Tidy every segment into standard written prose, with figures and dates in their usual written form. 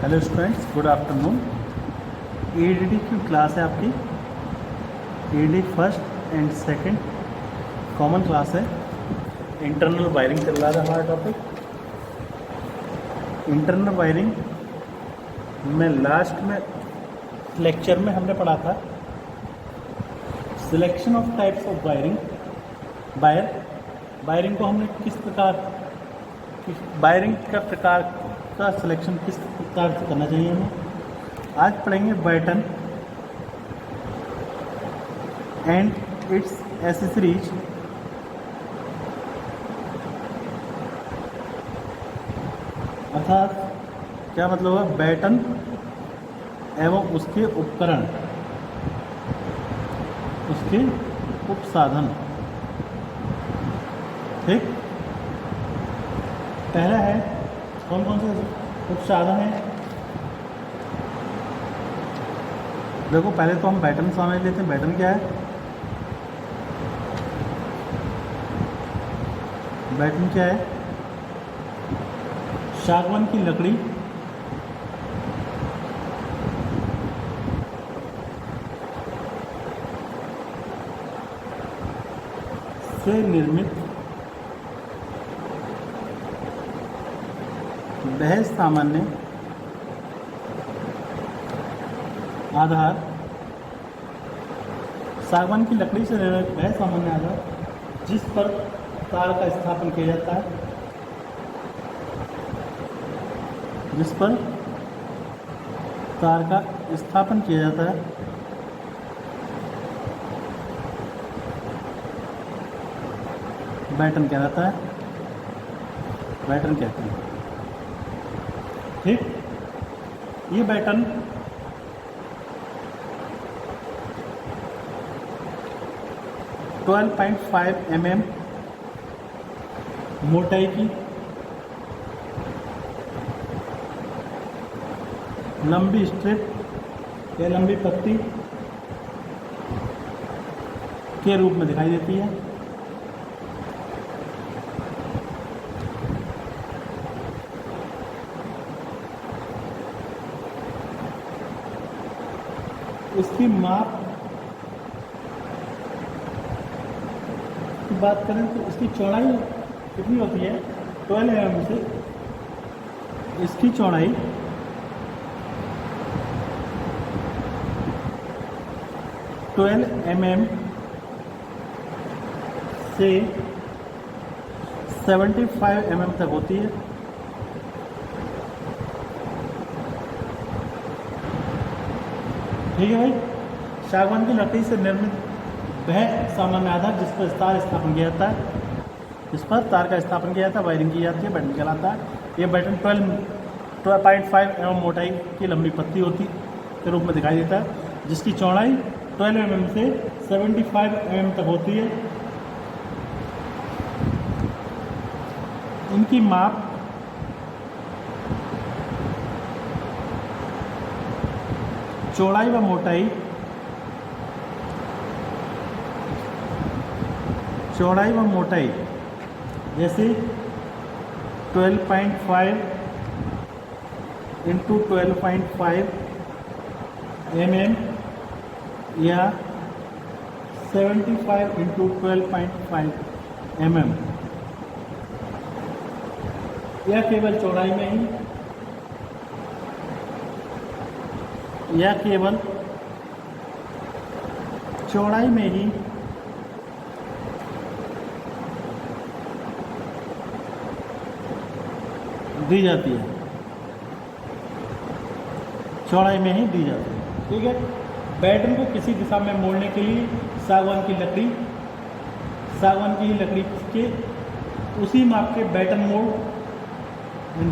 Hello students, good afternoon. EDD की class है आपकी। EDD first and second common class है। इंटरनल वायरिंग चल रहा है हमारा टॉपिक। इंटरनल वायरिंग में लास्ट में लेक्चर में हमने पढ़ा था selection of types of wiring को हमने किस प्रकार वायरिंग का प्रकार का सिलेक्शन किस प्रकार से करना चाहिए हमें। आज पढ़ेंगे बैटन एंड इट्स एसेसरीज, अर्थात क्या मतलब है बैटन एवं उसके उपकरण, उसके उपसाधन। ठीक, पहला है कौन कौन से उपसाधन है। देखो पहले तो हम बैटन समझ लेते हैं। बैटन क्या है? बैटन क्या है? सागवान की लकड़ी से निर्मित वह सामान्य आधार, सागवान की लकड़ी से निर्मित वह सामान्य आधार जिस पर तार का स्थापन किया जाता है, जिस पर तार का स्थापन किया जाता है, बैटन कहलाता है। बैटन कहते हैं। ठीक, ये बैटन ट्वेल्व 12.5 mm मोटाई की लंबी स्ट्रिप या लंबी पत्ती के रूप में दिखाई देती है। इसकी माप की बात करें तो इसकी चौड़ाई कितनी होती है? 12 mm से इसकी चौड़ाई 12 mm से 75 mm तक होती है। ठीक है भाई, सागवान की लकड़ी से निर्मित वह सामान्य आधार जिस पर तार स्थापन किया जाता है, जिस पर तार का स्थापन किया जाता है, वायरिंग की जाती है, बैटन कहलाता है। यह बैटन 12.5 mm मोटाई की लंबी पत्ती होती के रूप में दिखाई देता है, जिसकी चौड़ाई 12 mm से 75 mm तक होती है। इनकी माप चौड़ाई व मोटाई, चौड़ाई व मोटाई जैसे 12.5 इंटू 12.5 mm या 75 इंटू 12.5 mm, या केवल चौड़ाई में ही, या केवल चौड़ाई में ही दी जाती है, चौड़ाई में ही दी जाती है। ठीक है, बैटन को किसी दिशा में मोड़ने के लिए सागवान की लकड़ी के उसी माप के बैटन मोड़,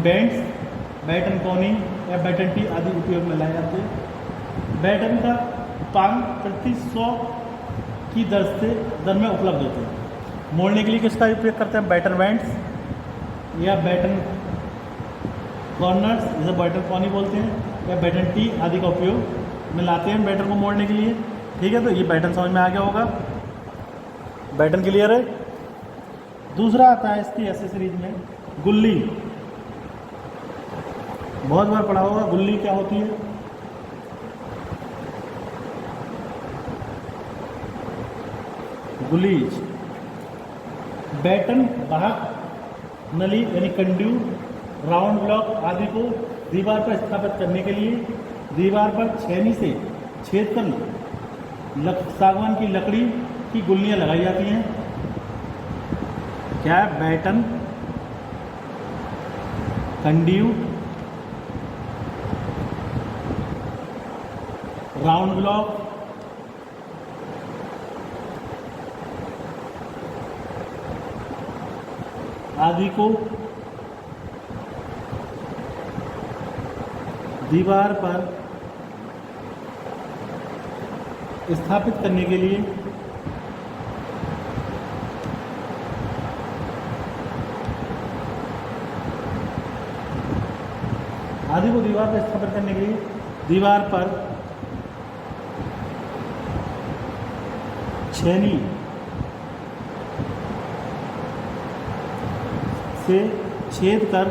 बेंड्स, बैटन कोनिंग या बैटन टी आदि उपयोग में लाए जाते हैं। बैटन का पांग प्रति 100 की दर में उपलब्ध होते हैं। मोड़ने के लिए किसका उपयोग करते हैं? बैटन बैंड्स या बैटन कॉर्नर्स, जिसे बैटन कॉनी बोलते हैं, या बैटन टी आदि का उपयोग में लाते हैं बैटन को मोड़ने के लिए। ठीक है, तो ये बैटन समझ में आ गया होगा। बैटन क्लियर है। दूसरा आता है इसकी एसेसरीज में गुल्ली। बहुत बार पढ़ा होगा। गुल्ली क्या होती है? गुलीज। बैटन, वाहक नली यानी कंड्यू, राउंड ब्लॉक आदि को दीवार पर स्थापित करने के लिए दीवार पर छेनी से छेद कर सागवान की लकड़ी की गुल्लियां लगाई जाती हैं। क्या है? बैटन, कंड्यू, राउंड ब्लॉक आदि को दीवार पर स्थापित करने के लिए आदि को दीवार पर स्थापित करने के लिए दीवार पर छेनी से छेद कर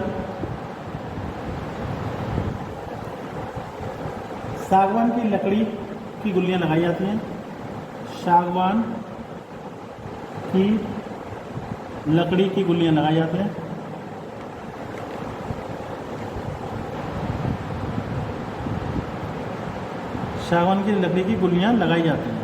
सागवान की लकड़ी की गुल्लियां लगाई जाती हैं। सागवान की लकड़ी की गुल्लियां लगाई जाती हैं। सागवान की लकड़ी की गुल्लियां लगाई जाती हैं।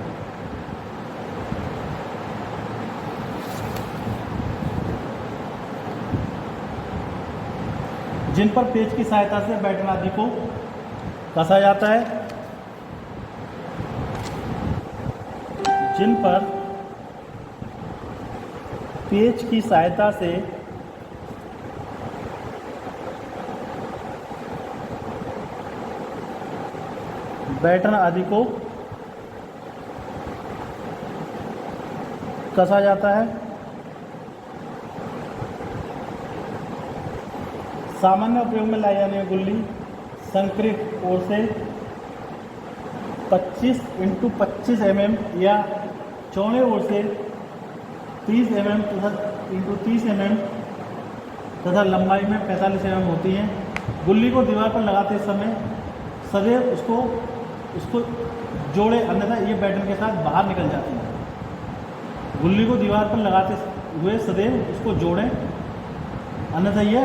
जिन पर पेच की सहायता से बैटन आदि को कसा जाता है। जिन पर पेच की सहायता से बैटन आदि को कसा जाता है। सामान्य उपयोग में लाई जाने वाली गुल्ली संकरित ओर से 25 × 25 mm या चौड़े ओर से 30 mm तथा × 30 mm तथा लंबाई में 45 mm होती हैं। गुल्ली को दीवार पर लगाते समय सदैव उसको जोड़े, अन्यथा ये बैटन के साथ बाहर निकल जाती है। गुल्ली को दीवार पर लगाते हुए सदैव उसको जोड़ें, अन्यथा ये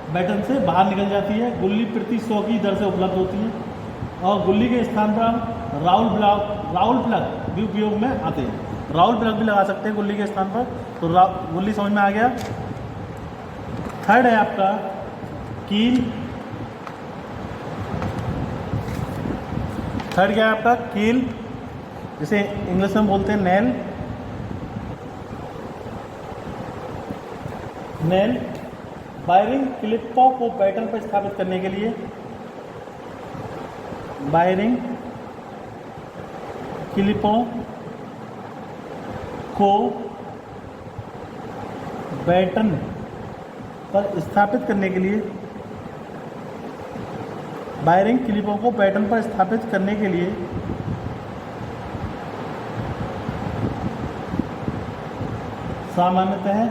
बैटन से बाहर निकल जाती है। गुल्ली प्रति 100 की दर से उपलब्ध होती है और गुल्ली के स्थान पर राउल प्लग भी उपयोग में आते हैं। राउल प्लग भी लगा सकते हैं गुल्ली के स्थान पर। तो गुल्ली समझ में आ गया। थर्ड है आपका कील। थर्ड क्या है आपका? कील, जिसे इंग्लिश में बोलते हैं नेल। नेल वायरिंग क्लिपों को बैटन पर स्थापित करने के लिए वायरिंग क्लिपों को बैटन पर स्थापित करने के लिए वायरिंग क्लिपों को बैटन पर स्थापित करने के लिए सामान्यतः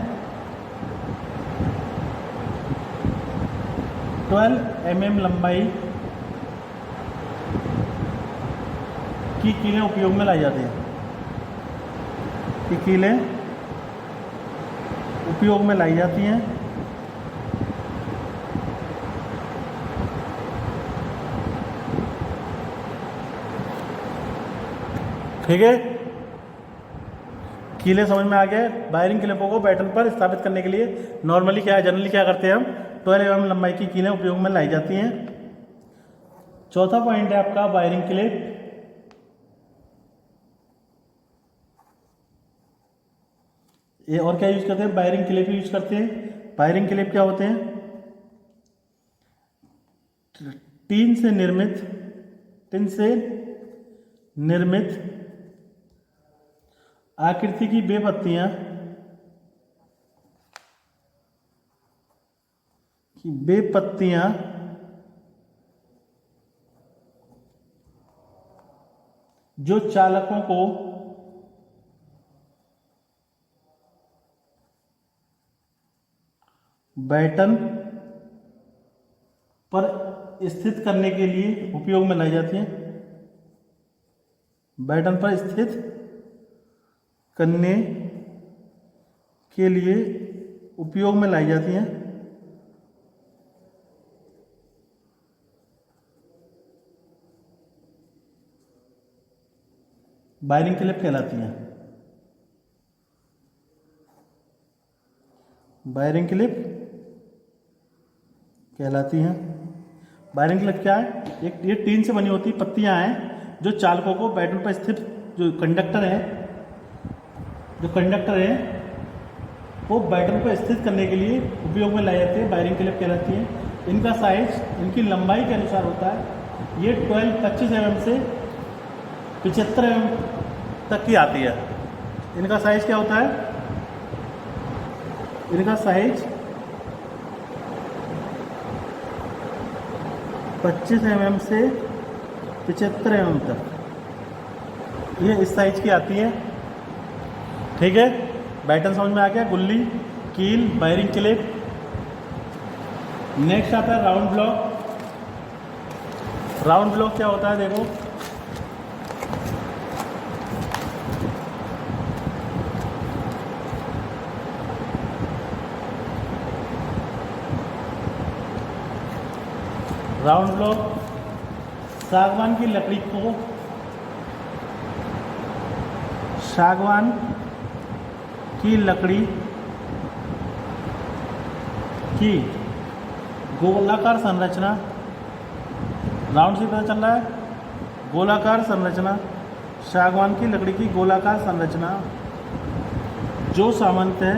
12 mm लंबाई की कीलें उपयोग में लाई जाती हैं। की कीलें उपयोग में लाई जाती हैं। ठीक है, कीले समझ में आ गए। वायरिंग क्लिपों को बैटन पर स्थापित करने के लिए नॉर्मली क्या है, जनरली क्या करते हैं हम, 12 mm लंबाई की कीलें उपयोग में लाई जाती हैं। चौथा पॉइंट है आपका वायरिंग क्लिप। ये और क्या यूज करते हैं? वायरिंग क्लिप यूज करते हैं। वायरिंग क्लिप क्या होते हैं? टीन से निर्मित आकृति की बेपत्तियां जो चालकों को बैटन पर स्थित करने के लिए उपयोग में लाई जाती हैं। बैटन पर स्थित करने के लिए उपयोग में लाई जाती हैं। वायरिंग क्लिप कहलाती हैं। वायरिंग क्लिप कहलाती हैं। वायरिंग क्लिप क्या है? एक ये टीन से बनी होती पत्तियां हैं जो चालकों को बैटन पर स्थित जो कंडक्टर है वो बैटन पर स्थित करने के लिए उपयोग में लाई जाती है। वायरिंग क्लिप कहलाती है। इनका साइज इनकी लंबाई के अनुसार होता है। ये 25 mm से 75 mm तक की आती है। इनका साइज क्या होता है? इनका साइज 25 mm से 75 mm तक ये इस साइज की आती है। ठीक है, बैटन समझ में आ गया। गुल्ली, कील, वायरिंग क्लिप। नेक्स्ट आता है राउंड ब्लॉक। राउंड ब्लॉक क्या होता है? देखो, राउंड ब्लॉक सागवान की लकड़ी को सागवान की लकड़ी की गोलाकार संरचना, राउंड से पता चल रहा है, गोलाकार संरचना, सागवान की लकड़ी की गोलाकार संरचना जो सामान्यतः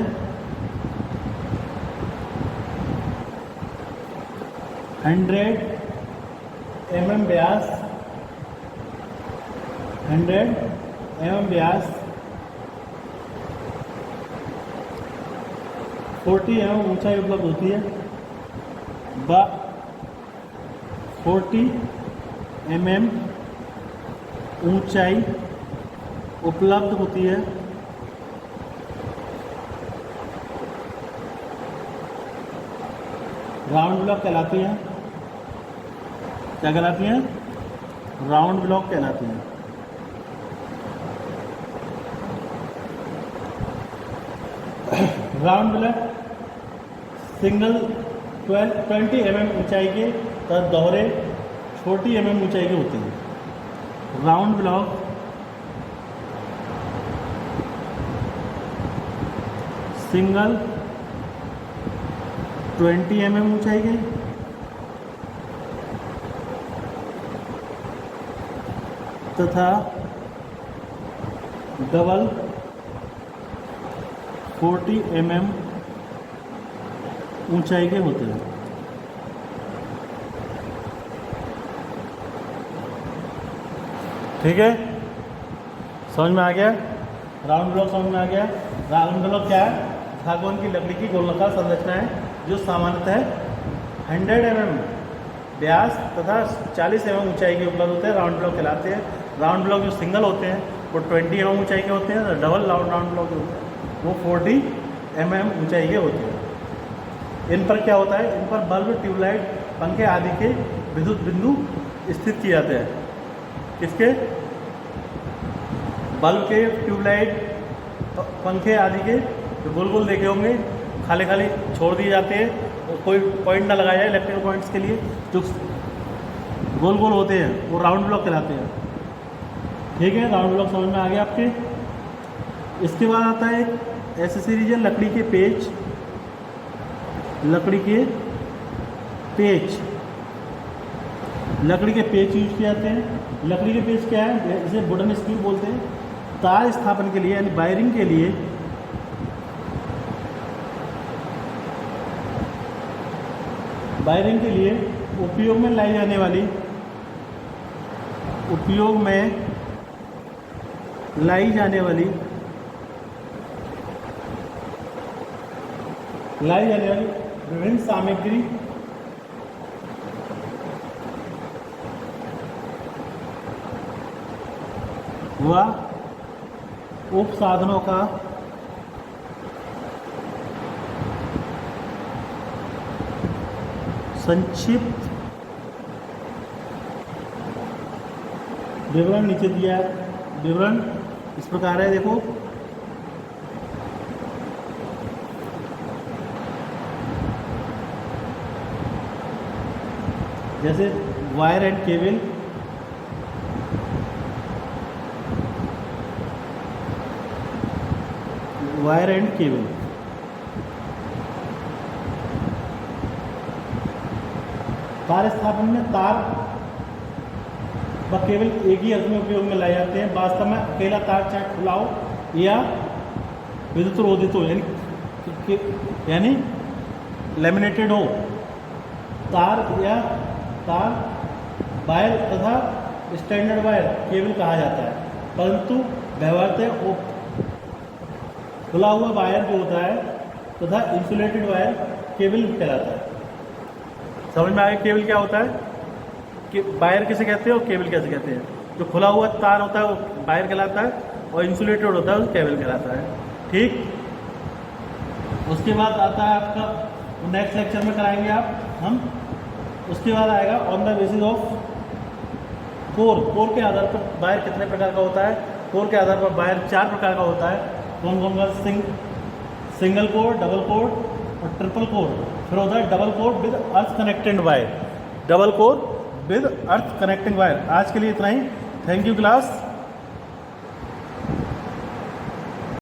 100 mm व्यास 100 mm व्यास 40 mm ऊंचाई उपलब्ध होती है। 40 mm ऊंचाई उपलब्ध होती है। राउंड ब्लॉक कहलाती हैं। क्या कहलाती हैं? राउंड ब्लॉक कहलाती हैं। राउंड ब्लॉक सिंगल 20 mm ऊंचाई के तथा दोहरे छोटी mm ऊंचाई के होते हैं। राउंड ब्लॉक सिंगल 20 mm ऊंचाई के तथा डबल 40 mm ऊंचाई के होते हैं। ठीक है, समझ में आ गया? राउंड ब्लॉक समझ में आ गया? राउंड ब्लॉक क्या है? सागवान की लकड़ी की गोलाकार संरचना है जो सामान्यतः 100 mm व्यास तथा 40 mm ऊंचाई के उपलब्ध होते हैं। राउंड ब्लॉक कहलाते हैं। राउंड ब्लॉक जो सिंगल होते हैं वो 20 mm ऊंचाई के होते हैं। डबल राउंड ब्लॉक जो होते हैं वो 40 mm ऊंचाई के होते हैं। इन पर क्या होता है? इन पर बल्ब, ट्यूबलाइट, पंखे आदि के विद्युत बिंदु स्थित किए जाते हैं। किसके? बल्ब के, ट्यूबलाइट, पंखे आदि के जो गोल गोल देखे होंगे खाली खाली छोड़ दिए जाते हैं और कोई पॉइंट ना लगाया जाए इलेक्ट्रिकल पॉइंट्स के लिए, जो गोल गोल होते हैं वो राउंड ब्लॉक कहलाते हैं। ठीक है, राउंड ब्लॉक समझ में आ गया आपके। इसके बाद आता है एक एसेसरीज है लकड़ी के पेच। लकड़ी के पेच, लकड़ी के पेच यूज किए जाते हैं। लकड़ी के पेच क्या है? इसे वुडन स्क्रू बोलते हैं। तार स्थापन के लिए यानी वायरिंग के लिए उपयोग में लाई जाने वाली विभिन्न सामग्री व उपसाधनों का संक्षिप्त विवरण नीचे दिया है, विवरण इस प्रकार है, देखो जैसे wire and cable, wire and cable, तार स्थापन में तार व केबल एक ही अर्थ में उपयोग में लाए जाते हैं। वास्तव में अकेला तार चाहे खुला हो या विद्युत रोधित हो, यानी लैमिनेटेड हो, तार या तार वायर तथा स्टैंडर्ड वायर केबल कहा जाता है। परंतु व्यवहारतः खुला हुआ वायर जो होता है तथा इंसुलेटेड वायर केबल कहलाता है। समझ में आ गया केबल क्या होता है, कि वायर किसे कहते हैं और केबल कैसे कहते हैं। जो खुला हुआ तार होता है वो वायर कहलाता है और इंसुलेटेड होता है वो केबल कहलाता है। ठीक, उसके बाद आता है आपका नेक्स्ट लेक्चर में कराएंगे हम उसके बाद आएगा on the basis of core. Core के आधार पर वायर कितने प्रकार का होता है। कोर के आधार पर वायर 4 प्रकार का होता है। कौन कौन का, सिंगल कोर, डबल कोर और ट्रिपल कोर। फिर होता है double core with earth connected wire, double core with earth connecting wire. आज के लिए इतना ही। Thank you class.